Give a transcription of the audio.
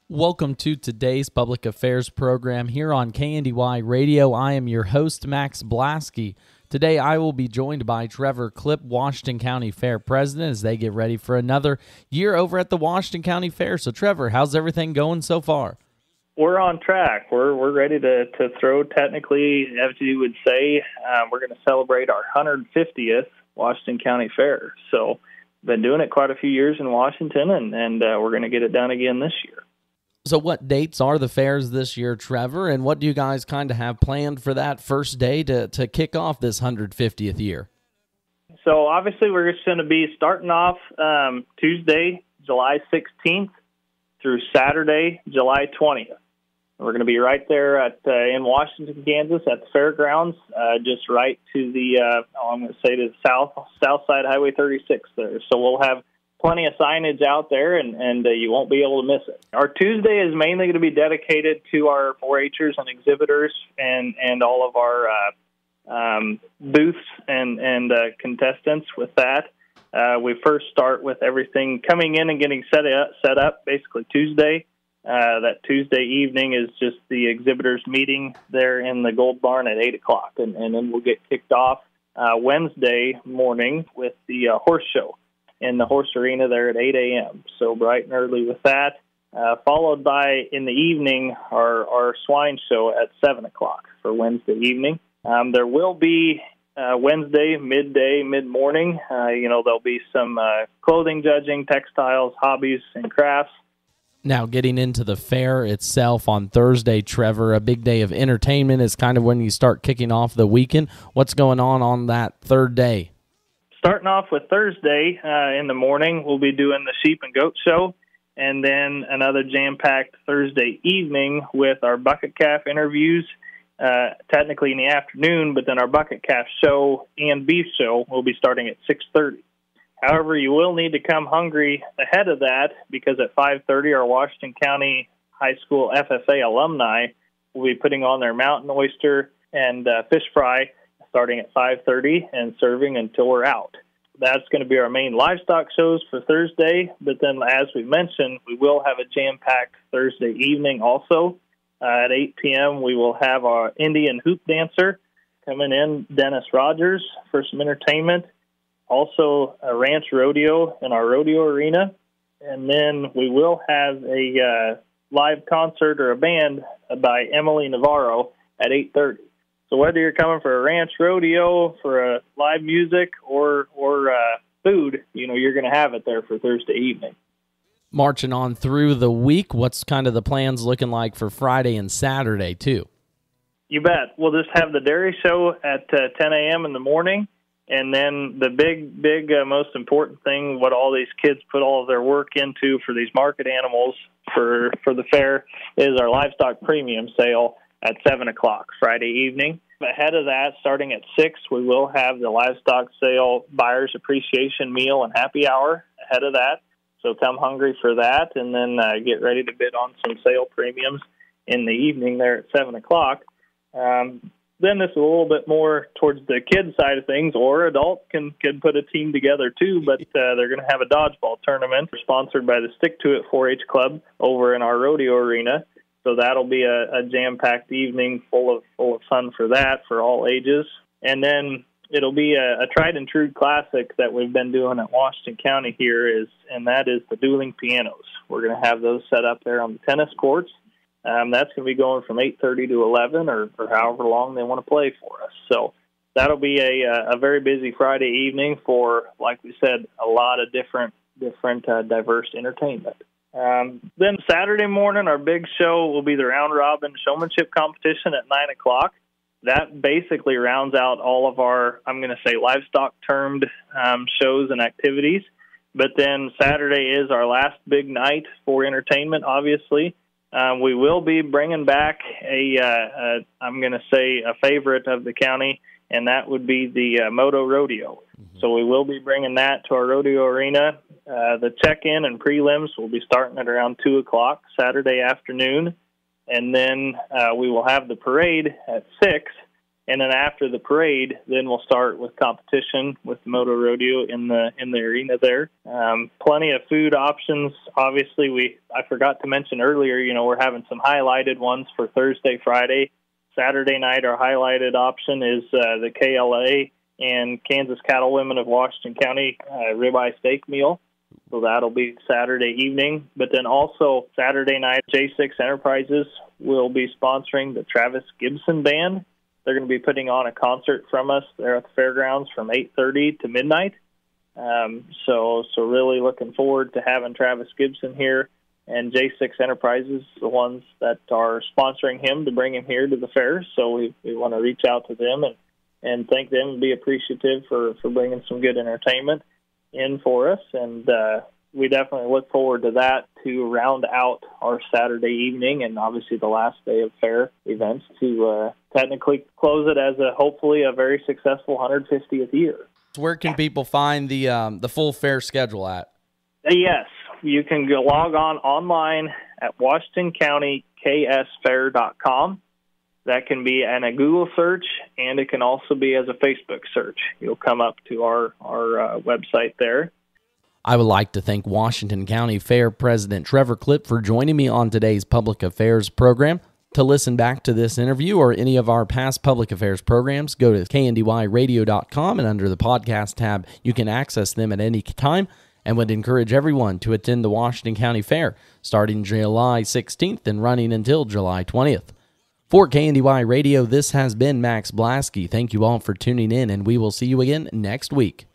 Welcome to today's public affairs program here on KNDY Radio. I am your host, Max Blasky. Today I will be joined by Trevor Klipp, Washington County Fair President, as they get ready for another year over at the Washington County Fair. So Trevor, how's everything going so far? We're on track. We're ready to throw, technically, as you would say. We're going to celebrate our 150th Washington County Fair. So been doing it quite a few years in Washington, and we're going to get it done again this year. So what dates are the fairs this year, Trevor, and what do you guys kind of have planned for that first day to kick off this 150th year? So obviously we're just going to be starting off Tuesday, July 16th through Saturday, July 20th. We're going to be right there in Washington, Kansas at the fairgrounds, just right to the, I'm going to say to the south side of Highway 36 there. So we'll have plenty of signage out there, and you won't be able to miss it. Our Tuesday is mainly going to be dedicated to our 4-H'ers and exhibitors and all of our booths and contestants with that. We first start with everything coming in and getting set up basically Tuesday. That Tuesday evening is just the exhibitors meeting there in the Gold Barn at 8 o'clock, and then we'll get kicked off Wednesday morning with the horse show in the horse arena there at 8 a.m. So bright and early with that, followed by in the evening our swine show at 7 o'clock for Wednesday evening. There will be Wednesday midday, mid-morning. There'll be some clothing judging, textiles, hobbies, and crafts. Now, getting into the fair itself on Thursday, Trevor, a big day of entertainment is kind of when you start kicking off the weekend. What's going on that third day? Starting off with Thursday in the morning, we'll be doing the sheep and goat show, and then another jam-packed Thursday evening with our bucket calf interviews, technically in the afternoon, but then our bucket calf show and beef show will be starting at 6:30. However, you will need to come hungry ahead of that because at 5:30, our Washington County High School FFA alumni will be putting on their mountain oyster and fish fry starting at 5:30 and serving until we're out. That's going to be our main livestock shows for Thursday, but then as we mentioned, we will have a jam-packed Thursday evening also. At 8 p.m., we will have our Indian hoop dancer coming in, Dennis Rogers, for some entertainment. Also, a ranch rodeo in our rodeo arena. And then we will have a live concert or a band by Emily Navarro at 8:30. So whether you're coming for a ranch rodeo, for a live music, or food, you're going to have it there for Thursday evening. Marching on through the week, what's kind of the plans looking like for Friday and Saturday, too? You bet. We'll just have the dairy show at 10 a.m. in the morning. And then the big, most important thing, what all these kids put all of their work into for these market animals for the fair, is our livestock premium sale at 7 o'clock Friday evening. Ahead of that, starting at 6, we will have the livestock sale buyer's appreciation meal and happy hour ahead of that. So come hungry for that, and then get ready to bid on some sale premiums in the evening there at 7 o'clock. Then this is a little bit more towards the kids side of things, or adults can put a team together too, but they're going to have a dodgeball tournament sponsored by the Stick to It 4-H Club over in our rodeo arena. So that'll be a jam-packed evening full of fun for that, for all ages. And then it'll be a tried-and-true classic that we've been doing at Washington County here, and that is the dueling pianos. We're going to have those set up there on the tennis courts. That's going to be going from 8:30 to 11 or however long they want to play for us. So that'll be a very busy Friday evening for, like we said, a lot of different diverse entertainment. Then Saturday morning, our big show will be the Round Robin Showmanship Competition at 9 o'clock. That basically rounds out all of our, I'm going to say, livestock-termed shows and activities. But then Saturday is our last big night for entertainment, obviously. We will be bringing back I'm going to say, a favorite of the county, and that would be the Moto Rodeo. Mm-hmm. So we will be bringing that to our rodeo arena. The check-in and prelims will be starting at around 2 o'clock Saturday afternoon, and then we will have the parade at 6, And then after the parade, then we'll start with competition with the Moto Rodeo in the arena there. Plenty of food options. Obviously, I forgot to mention earlier, we're having some highlighted ones for Thursday, Friday. Saturday night, our highlighted option is the KLA and Kansas Cattlewomen of Washington County ribeye steak meal. So that'll be Saturday evening. But then also Saturday night, J6 Enterprises will be sponsoring the Travis Gibson Band. They're going to be putting on a concert from us there at the fairgrounds from 8:30 to midnight. So really looking forward to having Travis Gibson here, and J6 Enterprises, the ones that are sponsoring him to bring him here to the fair. So we want to reach out to them and thank them and be appreciative for bringing some good entertainment in for us. And we definitely look forward to that to round out our Saturday evening and obviously the last day of fair events to technically close it as hopefully a very successful 150th year. Where can people find the full fair schedule at? Yes, you can go log on online at WashingtonCountyKSFair.com. That can be in a Google search, and it can also be as a Facebook search. You'll come up to our website there. I would like to thank Washington County Fair President Trevor Klipp for joining me on today's Public Affairs program. To listen back to this interview or any of our past Public Affairs programs, go to kndyradio.com, and under the podcast tab, you can access them at any time, and would encourage everyone to attend the Washington County Fair starting July 16th and running until July 20th. For KNDY Radio, this has been Max Blasky. Thank you all for tuning in, and we will see you again next week.